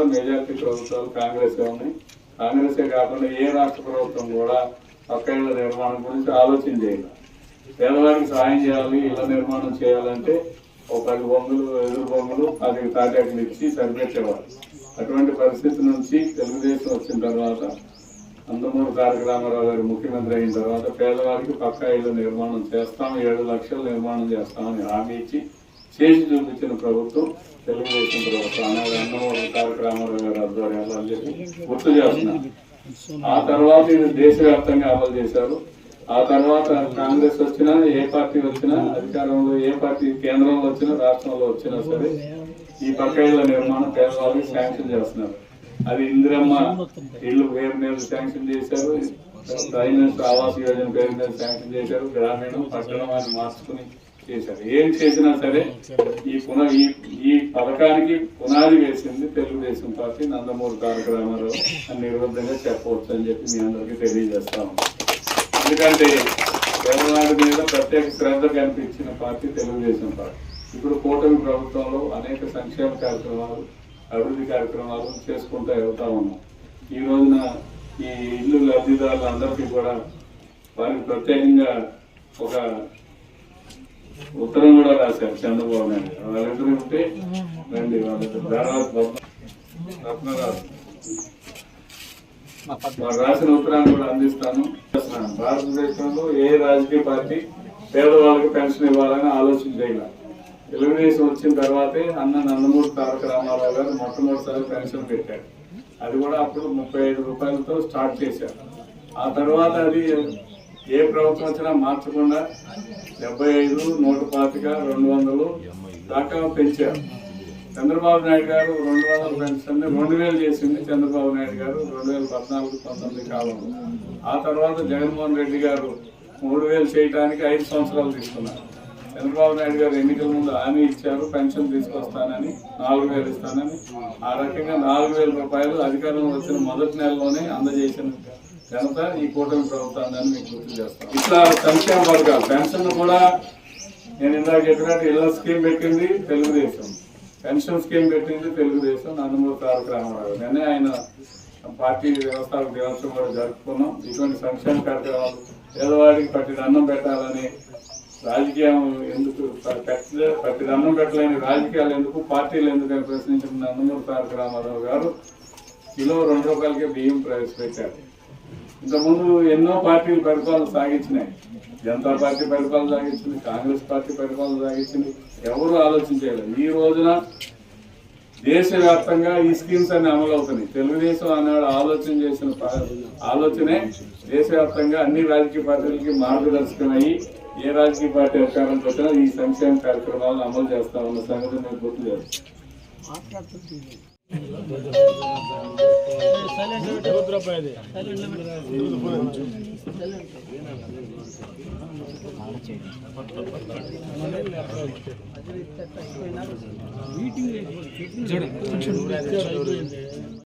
కూడా మెజార్టీ ప్రభుత్వాలు కాంగ్రెస్ ఉన్నాయి. కాంగ్రెసే కాకుండా ఏ రాష్ట్ర ప్రభుత్వం కూడా పక్క ఇళ్ల నిర్మాణం గురించి ఆలోచన చేయాలి. పేదవారికి సాయం చేయాలి, ఇళ్ల నిర్మాణం చేయాలంటే ఒక 10 బొమ్మలు, ఎదురు బొమ్మలు, 10 తాటాకులు ఇచ్చి సరిపెట్టేవారు. అటువంటి పరిస్థితి నుంచి తెలుగుదేశం వచ్చిన తర్వాత నందమూరి తారక రామారావు గారు ముఖ్యమంత్రి అయిన తర్వాత పేదవారికి పక్కా ఇళ్ల నిర్మాణం చేస్తాం, 7 లక్షల నిర్మాణం చేస్తామని హామీ ఇచ్చి చేసి చూపించిన ప్రభుత్వం తెలుగుదేశం ప్రభుత్వం. అనేది నందమూరి తారక రామారావు గారి ఆధ్వర్యంలో అని చెప్పి గుర్తు చేస్తున్నారు. ఆ తర్వాత ఇది దేశవ్యాప్తంగా అమలు చేశారు. ఆ తర్వాత కాంగ్రెస్ వచ్చినా, ఏ పార్టీ వచ్చినా, అధికారంలో ఏ పార్టీ కేంద్రంలో వచ్చినా, రాష్ట్రంలో వచ్చినా సరే ఈ పక్క ఇళ్ల నిర్మాణం పేదవాళ్ళకి శాంక్షన్ చేస్తున్నారు. అది ఇందిరమ్మ ఇళ్లు పేరు మీద శాంక్షన్ చేశారు, ప్రైమ్ మినిస్టర్ ఆవాస్ యోజన పేరు మీద శాంక్షన్ చేశారు, గ్రామీణం పట్టణం అని మార్చుకుని చేశారు. ఏం చేసినా సరే ఈ పథకానికి పునాది వేసింది తెలుగుదేశం పార్టీ, నందమూరి తారక రామారావు అని నిర్బద్ధంగా చెప్పవచ్చు అని చెప్పి మీ అందరికీ తెలియజేస్తా ఉన్నాం. ఎందుకంటే పేదవాడి మీద ప్రత్యేక శ్రద్ధ కనిపించిన పార్టీ తెలుగుదేశం పార్టీ. ఇప్పుడు కూటమి ప్రభుత్వంలో అనేక సంక్షేమ కార్యక్రమాలు, అభివృద్ధి కార్యక్రమాలు చేసుకుంటూ వెళ్తా ఉన్నాం. ఈ రోజున ఈ ఇల్లు లబ్ధిదారులందరికీ కూడా వారికి ప్రత్యేకంగా ఒక ఉత్తరం కూడా రాశారు చంద్రబాబు నాయుడు. వాళ్ళిద్దరు ఉంటే రండి, వాళ్ళిద్దరు రాసిన ఉత్తరాన్ని కూడా అందిస్తాను. భారతదేశంలో ఏ రాజకీయ పార్టీ పేదవాళ్ళకి పెన్షన్ ఇవ్వాలని ఆలోచన చేయాలి. తెలుగుదేశం వచ్చిన తర్వాతే నందమూరి తారక రామారావు గారు మొట్టమొదటిసారి పెన్షన్ పెట్టారు. అది కూడా అప్పుడు 35 రూపాయలతో స్టార్ట్ చేశారు. ఆ తర్వాత అది ఏ ప్రభుత్వం వచ్చినా మార్చకుండా 75, 125, 200 దాకా పెంచారు. చంద్రబాబు నాయుడు గారు 200 పెన్షన్ 2000 చేసింది చంద్రబాబు నాయుడు గారు 2014-19 కాలంలో. ఆ తర్వాత జగన్మోహన్ రెడ్డి గారు 3000 చేయడానికి 5 సంవత్సరాలు తీసుకున్నారు. చంద్రబాబు నాయుడు గారు ఎన్నికల ముందు హామీ ఇచ్చారు, పెన్షన్ తీసుకొస్తానని, 4000 ఇస్తానని. ఆ రకంగా 4000 రూపాయలు అధికారంలో వచ్చిన మొదటి నెలలోనే అందజేసిన ఘనత ఈ కూటమి ప్రభుత్వాన్ని మీకు గుర్తు చేస్తాం. ఇట్లా సంక్షేమ పథకాలు, పెన్షన్ కూడా నేను ఇందాక చెప్పినట్టు ఇళ్ల స్కీమ్ పెట్టింది తెలుగుదేశం, పెన్షన్ స్కీమ్ పెట్టింది తెలుగుదేశం, నందమూరి తారక రామారావు. నేనే ఆయన పార్టీ వ్యవస్థాపక దినోత్సవం కూడా జరుపుకున్నాం. ఇటువంటి సంక్షేమ కార్యక్రమాలు పేదవాడికి పట్టిన అన్నం పెట్టాలని, రాజకీయం ఎందుకు పట్టిన అన్నం పెట్టలేని రాజకీయాలు ఎందుకు, పార్టీలు ఎందుకు అని ప్రశ్నించిన నందమూరి తారక రామారావు గారు కిలో 2 రూపాయలకే బియ్యం ప్రవేశపెట్టారు. ఇంతకుముందు ఎన్నో పార్టీలు పరిపాలన సాగించినాయి. జనతా పార్టీ పరిపాలన సాగించింది, కాంగ్రెస్ పార్టీ పరిపాలన సాగించింది. ఎవరు ఆలోచించలేదు. ఈ రోజున దేశవ్యాప్తంగా ఈ స్కీమ్స్ అన్ని అమలు అవుతున్నాయి. తెలుగుదేశం అన్నాడు ఆలోచన చేసిన ఆలోచనే దేశవ్యాప్తంగా అన్ని రాజకీయ పార్టీలకి మార్గదర్శకమయ్యి ఏ రాజకీయ పార్టీ అధికారంకి వచ్చినా ఈ సంక్షేమ కార్యక్రమాలను అమలు చేస్తా ఉన్న సంగతి మేము గుర్తు చేస్తాం.